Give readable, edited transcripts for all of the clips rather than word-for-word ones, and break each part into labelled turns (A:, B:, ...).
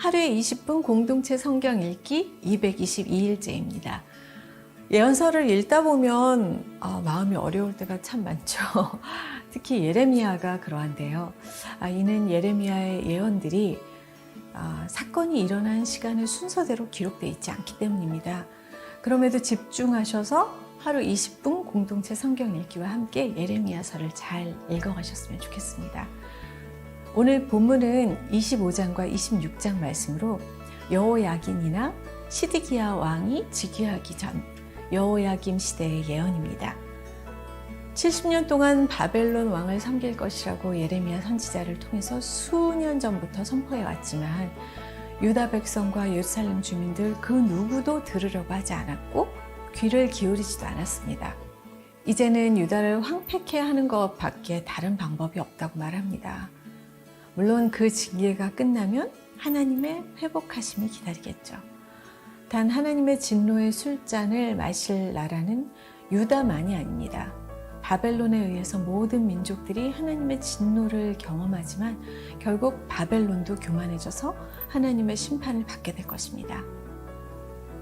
A: 하루에 20분 공동체 성경 읽기 222일째입니다. 예언서를 읽다 보면 마음이 어려울 때가 참 많죠. 특히 예레미야가 그러한데요. 이는 예레미야의 예언들이 사건이 일어난 시간을 순서대로 기록되어 있지 않기 때문입니다. 그럼에도 집중하셔서 하루 20분 공동체 성경 읽기와 함께 예레미야서를 잘 읽어가셨으면 좋겠습니다. 오늘 본문은 25장과 26장 말씀으로 여호야긴이나 시드기야 왕이 즉위하기 전 여호야김 시대의 예언입니다. 70년 동안 바벨론 왕을 섬길 것이라고 예레미야 선지자를 통해서 수년 전부터 선포해 왔지만 유다 백성과 예루살렘 주민들 그 누구도 들으려고 하지 않았고 귀를 기울이지도 않았습니다. 이제는 유다를 황폐케 하는 것밖에 다른 방법이 없다고 말합니다. 물론 그 징계가 끝나면 하나님의 회복하심이 기다리겠죠. 단 하나님의 진노의 술잔을 마실 나라는 유다만이 아닙니다. 바벨론에 의해서 모든 민족들이 하나님의 진노를 경험하지만 결국 바벨론도 교만해져서 하나님의 심판을 받게 될 것입니다.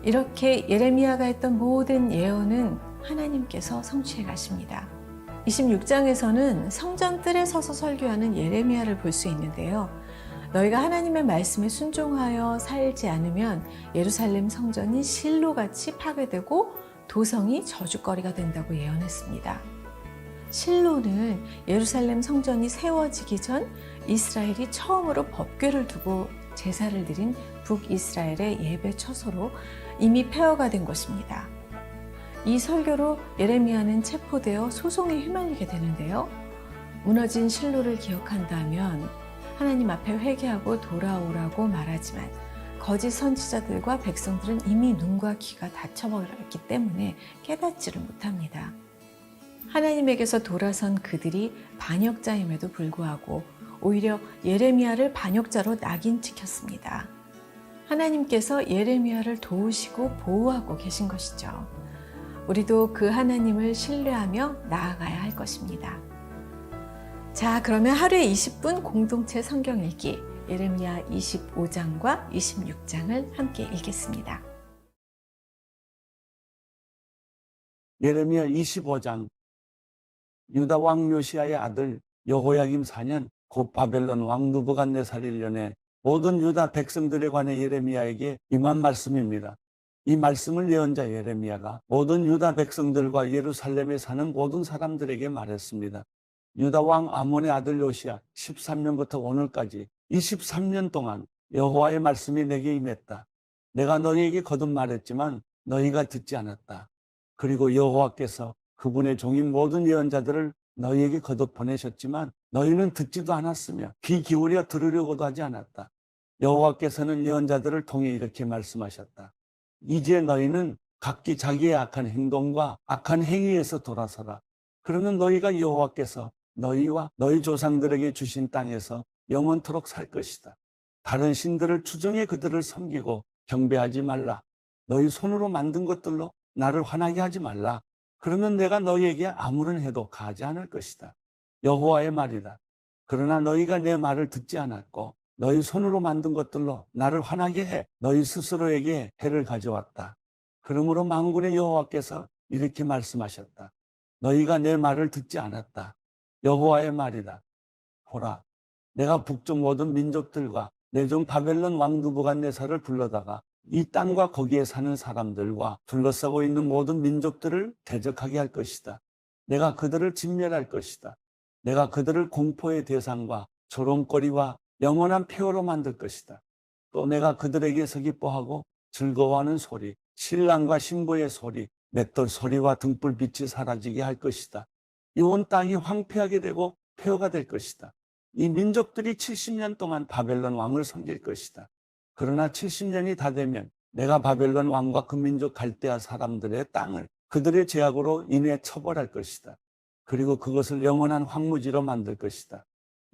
A: 이렇게 예레미야가 했던 모든 예언은 하나님께서 성취해 가십니다. 26장에서는 성전 뜰에 서서 설교하는 예레미야를 볼 수 있는데요. 너희가 하나님의 말씀에 순종하여 살지 않으면 예루살렘 성전이 실로같이 파괴되고 도성이 저주거리가 된다고 예언했습니다. 실로는 예루살렘 성전이 세워지기 전 이스라엘이 처음으로 법궤를 두고 제사를 드린 북이스라엘의 예배 처소로 이미 폐허가 된 것입니다. 이 설교로 예레미야는 체포되어 소송에 휘말리게 되는데요. 무너진 실로를 기억한다면 하나님 앞에 회개하고 돌아오라고 말하지만 거짓 선지자들과 백성들은 이미 눈과 귀가 닫혀버렸기 때문에 깨닫지를 못합니다. 하나님에게서 돌아선 그들이 반역자임에도 불구하고 오히려 예레미야를 반역자로 낙인 찍혔습니다. 하나님께서 예레미야를 도우시고 보호하고 계신 것이죠. 우리도 그 하나님을 신뢰하며 나아가야 할 것입니다. 자, 그러면 하루에 20분 공동체 성경 읽기 예레미야 25장과 26장을 함께 읽겠습니다.
B: 예레미야 25장. 유다 왕 요시야의 아들 여호야김 4년 곧 바벨론 왕 느부갓네살 1년에 모든 유다 백성들에 관해 예레미야에게 임한 말씀입니다. 이 말씀을 예언자 예레미야가 모든 유다 백성들과 예루살렘에 사는 모든 사람들에게 말했습니다. 유다 왕 아몬의 아들 요시야 13년부터 오늘까지 23년 동안 여호와의 말씀이 내게 임했다. 내가 너희에게 거듭 말했지만 너희가 듣지 않았다. 그리고 여호와께서 그분의 종인 모든 예언자들을 너희에게 거듭 보내셨지만 너희는 듣지도 않았으며 귀 기울여 들으려고도 하지 않았다. 여호와께서는 예언자들을 통해 이렇게 말씀하셨다. 이제 너희는 각기 자기의 악한 행동과 악한 행위에서 돌아서라. 그러면 너희가 여호와께서 너희와 너희 조상들에게 주신 땅에서 영원토록 살 것이다. 다른 신들을 추종해 그들을 섬기고 경배하지 말라. 너희 손으로 만든 것들로 나를 화나게 하지 말라. 그러면 내가 너희에게 아무런 해도 가하지 않을 것이다. 여호와의 말이다. 그러나 너희가 내 말을 듣지 않았고 너희 손으로 만든 것들로 나를 화나게 해 너희 스스로에게 해를 가져왔다. 그러므로 만군의 여호와께서 이렇게 말씀하셨다. 너희가 내 말을 듣지 않았다. 여호와의 말이다. 보라, 내가 북쪽 모든 민족들과 내 종 바벨론 왕 느부갓네살을 불러다가 이 땅과 거기에 사는 사람들과 둘러싸고 있는 모든 민족들을 대적하게 할 것이다. 내가 그들을 진멸할 것이다. 내가 그들을 공포의 대상과 조롱거리와 영원한 폐허로 만들 것이다. 또 내가 그들에게서 기뻐하고 즐거워하는 소리, 신랑과 신부의 소리, 맷돌 소리와 등불빛이 사라지게 할 것이다. 이 온 땅이 황폐하게 되고 폐허가 될 것이다. 이 민족들이 70년 동안 바벨론 왕을 섬길 것이다. 그러나 70년이 다 되면 내가 바벨론 왕과 그 민족 갈대아 사람들의 땅을 그들의 죄악으로 인해 처벌할 것이다. 그리고 그것을 영원한 황무지로 만들 것이다.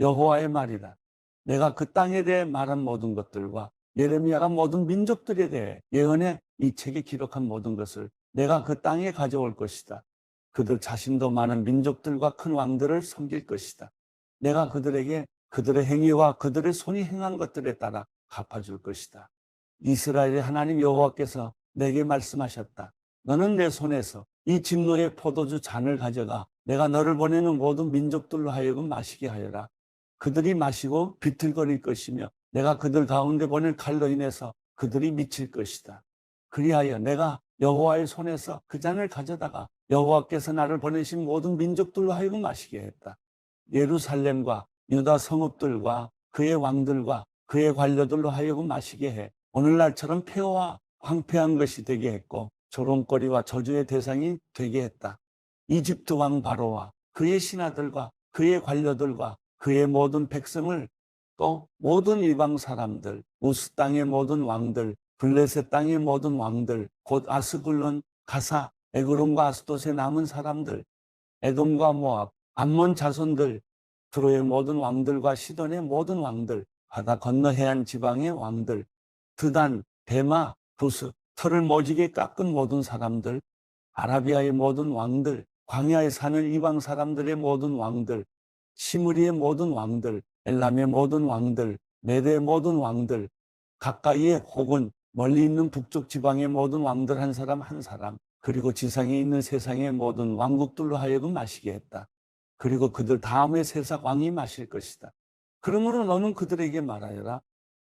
B: 여호와의 말이다. 내가 그 땅에 대해 말한 모든 것들과 예레미야가 모든 민족들에 대해 예언해 이 책에 기록한 모든 것을 내가 그 땅에 가져올 것이다. 그들 자신도 많은 민족들과 큰 왕들을 섬길 것이다. 내가 그들에게 그들의 행위와 그들의 손이 행한 것들에 따라 갚아줄 것이다. 이스라엘의 하나님 여호와께서 내게 말씀하셨다. 너는 내 손에서 이 진노의 포도주 잔을 가져가 내가 너를 보내는 모든 민족들로 하여금 마시게 하여라. 그들이 마시고 비틀거릴 것이며 내가 그들 가운데 보낼 칼로 인해서 그들이 미칠 것이다. 그리하여 내가 여호와의 손에서 그 잔을 가져다가 여호와께서 나를 보내신 모든 민족들로 하여금 마시게 했다. 예루살렘과 유다 성읍들과 그의 왕들과 그의 관료들로 하여금 마시게 해 오늘날처럼 폐허와 황폐한 것이 되게 했고 조롱거리와 저주의 대상이 되게 했다. 이집트 왕 바로와 그의 신하들과 그의 관료들과 그의 모든 백성을 또 모든 이방 사람들, 우스 땅의 모든 왕들, 블레셋 땅의 모든 왕들, 곧 아스글론, 가사, 에그론과 아스돗의 남은 사람들, 에돔과 모압, 암몬 자손들, 두로의 모든 왕들과 시돈의 모든 왕들, 바다 건너 해안 지방의 왕들, 드단, 데마, 부스, 털을 모지게 깎은 모든 사람들, 아라비아의 모든 왕들, 광야에 사는 이방 사람들의 모든 왕들, 시므리의 모든 왕들, 엘람의 모든 왕들, 메대의 모든 왕들, 가까이에 혹은 멀리 있는 북쪽 지방의 모든 왕들 한 사람 한 사람, 그리고 지상에 있는 세상의 모든 왕국들로 하여금 마시게 했다. 그리고 그들 다음에 세상 왕이 마실 것이다. 그러므로 너는 그들에게 말하여라.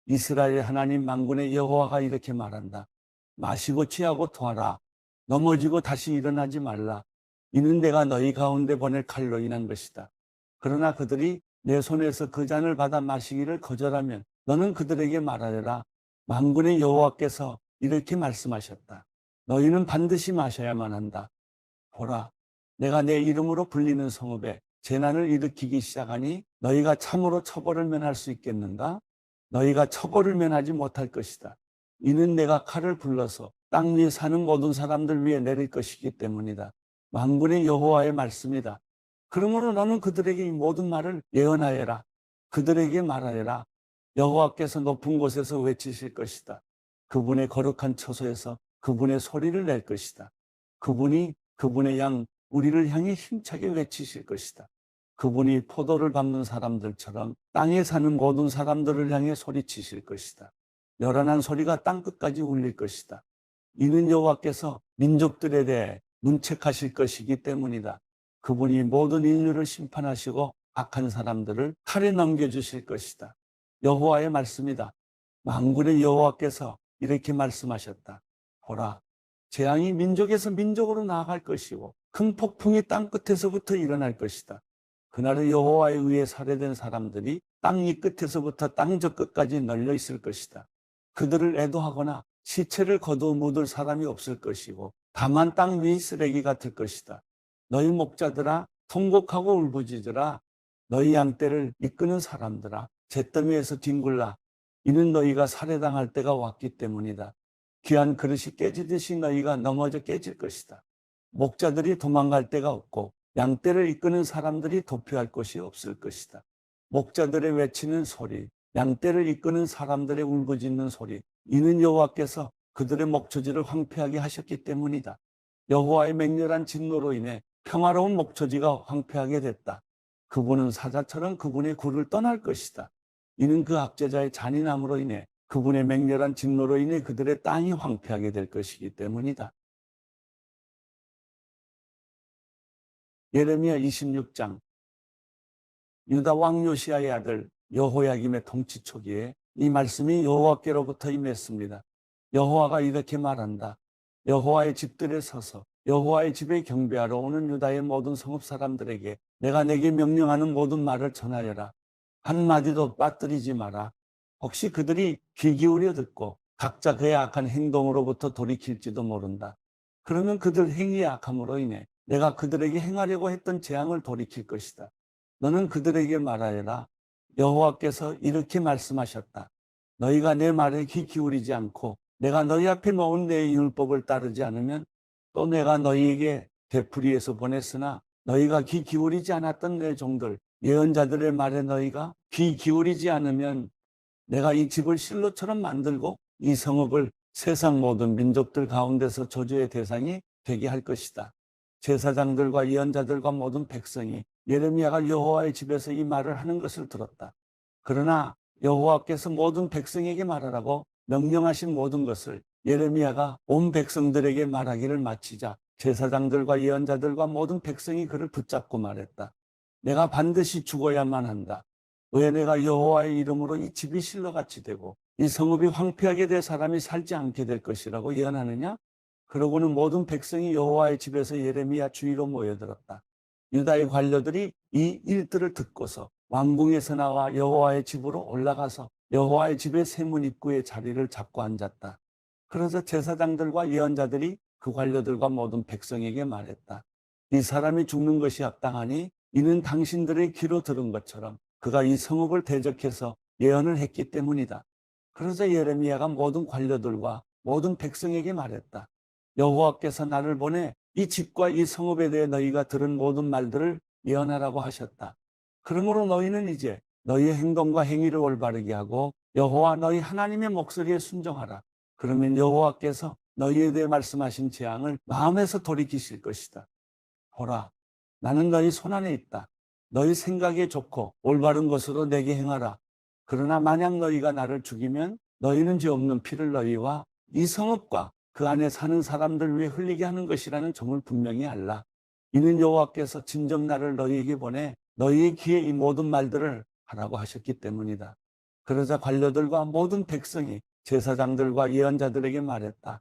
B: 이스라엘 하나님 만군의 여호와가 이렇게 말한다. 마시고 취하고 토하라. 넘어지고 다시 일어나지 말라. 이는 내가 너희 가운데 보낼 칼로 인한 것이다. 그러나 그들이 내 손에서 그 잔을 받아 마시기를 거절하면 너는 그들에게 말하여라. 만군의 여호와께서 이렇게 말씀하셨다. 너희는 반드시 마셔야만 한다. 보라, 내가 내 이름으로 불리는 성읍에 재난을 일으키기 시작하니 너희가 참으로 처벌을 면할 수 있겠는가? 너희가 처벌을 면하지 못할 것이다. 이는 내가 칼을 불러서 땅 위에 사는 모든 사람들 위에 내릴 것이기 때문이다. 만군의 여호와의 말씀이다. 그러므로 너는 그들에게 이 모든 말을 예언하여라. 그들에게 말하여라. 여호와께서 높은 곳에서 외치실 것이다. 그분의 거룩한 처소에서 그분의 소리를 낼 것이다. 그분이 그분의 양 우리를 향해 힘차게 외치실 것이다. 그분이 포도를 밟는 사람들처럼 땅에 사는 모든 사람들을 향해 소리치실 것이다. 요란한 소리가 땅끝까지 울릴 것이다. 이는 여호와께서 민족들에 대해 문책하실 것이기 때문이다. 그분이 모든 인류를 심판하시고 악한 사람들을 칼에 넘겨주실 것이다. 여호와의 말씀이다. 만군의 여호와께서 이렇게 말씀하셨다. 보라, 재앙이 민족에서 민족으로 나아갈 것이고 큰 폭풍이 땅끝에서부터 일어날 것이다. 그날의 여호와에 의해 살해된 사람들이 땅 이 끝에서부터 땅 저 끝까지 널려 있을 것이다. 그들을 애도하거나 시체를 거두어 묻을 사람이 없을 것이고 다만 땅 위 쓰레기 같을 것이다. 너희 목자들아, 통곡하고 울부짖으라. 너희 양떼를 이끄는 사람들아, 잿더미에서 뒹굴라. 이는 너희가 살해당할 때가 왔기 때문이다. 귀한 그릇이 깨지듯이 너희가 넘어져 깨질 것이다. 목자들이 도망갈 데가 없고 양떼를 이끄는 사람들이 도피할 곳이 없을 것이다. 목자들의 외치는 소리, 양떼를 이끄는 사람들의 울부짖는 소리, 이는 여호와께서 그들의 목초지를 황폐하게 하셨기 때문이다. 여호와의 맹렬한 진노로 인해 평화로운 목초지가 황폐하게 됐다. 그분은 사자처럼 그분의 굴을 떠날 것이다. 이는 그 압제자의 잔인함으로 인해 그분의 맹렬한 진노로 인해 그들의 땅이 황폐하게 될 것이기 때문이다. 예레미야 26장. 유다 왕 요시야의 아들 여호야김의 통치 초기에 이 말씀이 여호와께로부터 임했습니다. 여호와가 이렇게 말한다. 여호와의 집들에 서서 여호와의 집에 경배하러 오는 유다의 모든 성읍 사람들에게 내가 내게 명령하는 모든 말을 전하여라. 한마디도 빠뜨리지 마라. 혹시 그들이 귀 기울여 듣고 각자 그의 악한 행동으로부터 돌이킬지도 모른다. 그러면 그들 행위의 악함으로 인해 내가 그들에게 행하려고 했던 재앙을 돌이킬 것이다. 너는 그들에게 말하여라. 여호와께서 이렇게 말씀하셨다. 너희가 내 말에 귀 기울이지 않고 내가 너희 앞에 놓은 내 율법을 따르지 않으면 또 내가 너희에게 되풀이해서 보냈으나 너희가 귀 기울이지 않았던 내 종들 예언자들의 말에 너희가 귀 기울이지 않으면 내가 이 집을 실로처럼 만들고 이 성읍을 세상 모든 민족들 가운데서 저주의 대상이 되게 할 것이다. 제사장들과 예언자들과 모든 백성이 예레미야가 여호와의 집에서 이 말을 하는 것을 들었다. 그러나 여호와께서 모든 백성에게 말하라고 명령하신 모든 것을 예레미야가 온 백성들에게 말하기를 마치자 제사장들과 예언자들과 모든 백성이 그를 붙잡고 말했다. 내가 반드시 죽어야만 한다. 왜 내가 여호와의 이름으로 이 집이 실로같이 되고 이 성읍이 황폐하게 될 사람이 살지 않게 될 것이라고 예언하느냐? 그러고는 모든 백성이 여호와의 집에서 예레미야 주위로 모여들었다. 유다의 관료들이 이 일들을 듣고서 왕궁에서 나와 여호와의 집으로 올라가서 여호와의 집의 세문 입구에 자리를 잡고 앉았다. 그래서 제사장들과 예언자들이 그 관료들과 모든 백성에게 말했다. 이 사람이 죽는 것이 합당하니 이는 당신들의 귀로 들은 것처럼 그가 이 성읍을 대적해서 예언을 했기 때문이다. 그러자 예레미야가 모든 관료들과 모든 백성에게 말했다. 여호와께서 나를 보내 이 집과 이 성읍에 대해 너희가 들은 모든 말들을 예언하라고 하셨다. 그러므로 너희는 이제 너희의 행동과 행위를 올바르게 하고 여호와 너희 하나님의 목소리에 순종하라. 그러면 여호와께서 너희에 대해 말씀하신 재앙을 마음에서 돌이키실 것이다. 보라, 나는 너희 손안에 있다. 너희 생각에 좋고 올바른 것으로 내게 행하라. 그러나 만약 너희가 나를 죽이면 너희는 죄 없는 피를 너희와 이 성읍과 그 안에 사는 사람들 위에 흘리게 하는 것이라는 점을 분명히 알라. 이는 여호와께서 진정 나를 너희에게 보내 너희의 귀에 이 모든 말들을 하라고 하셨기 때문이다. 그러자 관료들과 모든 백성이 제사장들과 예언자들에게 말했다.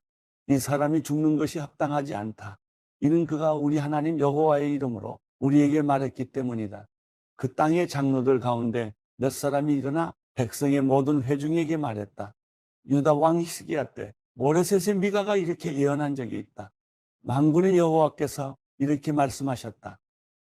B: 이 사람이 죽는 것이 합당하지 않다. 이는 그가 우리 하나님 여호와의 이름으로 우리에게 말했기 때문이다. 그 땅의 장로들 가운데 몇 사람이 일어나 백성의 모든 회중에게 말했다. 유다 왕 히스기야 때 모레셋의 미가가 이렇게 예언한 적이 있다. 만군의 여호와께서 이렇게 말씀하셨다.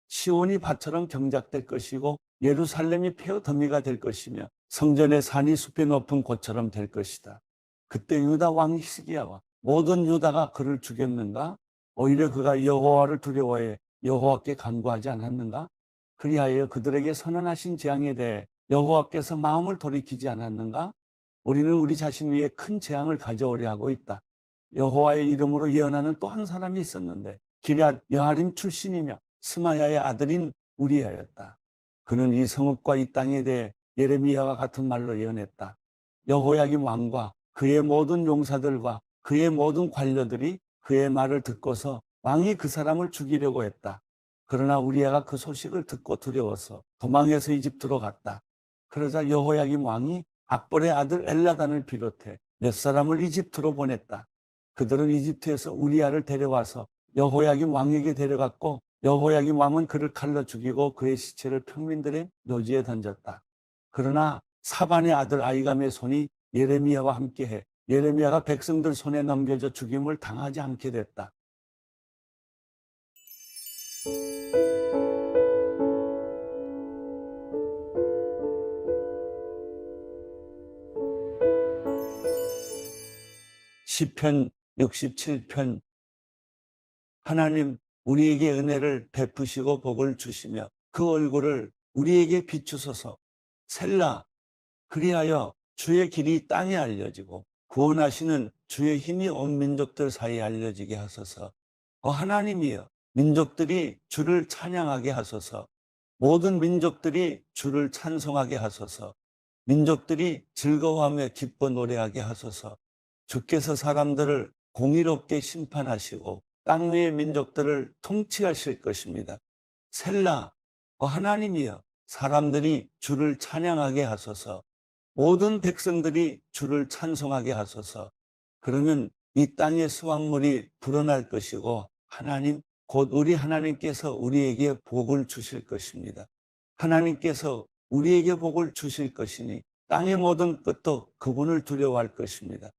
B: 시온이 밭처럼 경작될 것이고 예루살렘이 폐허 더미가 될 것이며 성전의 산이 숲의 높은 곳처럼 될 것이다. 그때 유다 왕 히스기야와 모든 유다가 그를 죽였는가? 오히려 그가 여호와를 두려워해 여호와께 간구하지 않았는가? 그리하여 그들에게 선언하신 재앙에 대해 여호와께서 마음을 돌이키지 않았는가? 우리는 우리 자신 위에 큰 재앙을 가져오려 하고 있다. 여호와의 이름으로 예언하는 또 한 사람이 있었는데 기럇 여아림 출신이며 스마야의 아들인 우리야였다. 그는 이 성읍과 이 땅에 대해 예레미야와 같은 말로 예언했다. 여호야김 왕과 그의 모든 용사들과 그의 모든 관료들이 그의 말을 듣고서 왕이 그 사람을 죽이려고 했다. 그러나 우리야가 그 소식을 듣고 두려워서 도망해서 이집트로 갔다. 그러자 여호야김 왕이 악볼의 아들 엘라단을 비롯해 몇 사람을 이집트로 보냈다. 그들은 이집트에서 우리야를 데려와서 여호야김 왕에게 데려갔고 여호야김 왕은 그를 칼로 죽이고 그의 시체를 평민들의 묘지에 던졌다. 그러나 사반의 아들 아이감의 손이 예레미야와 함께해 예레미야가 백성들 손에 넘겨져 죽임을 당하지 않게 됐다. 시편 67편. 하나님, 우리에게 은혜를 베푸시고 복을 주시며 그 얼굴을 우리에게 비추소서. 셀라. 그리하여 주의 길이 땅에 알려지고 구원하시는 주의 힘이 온 민족들 사이에 알려지게 하소서. 하나님이여, 민족들이 주를 찬양하게 하소서. 모든 민족들이 주를 찬송하게 하소서. 민족들이 즐거워하며 기뻐 노래하게 하소서. 주께서 사람들을 공의롭게 심판하시고 땅 위의 민족들을 통치하실 것입니다. 셀라. 하나님이여, 사람들이 주를 찬양하게 하소서. 모든 백성들이 주를 찬송하게 하소서. 그러면 이 땅의 수확물이 불어날 것이고 하나님, 곧 우리 하나님께서 우리에게 복을 주실 것입니다. 하나님께서 우리에게 복을 주실 것이니 땅의 모든 끝도 그분을 두려워할 것입니다.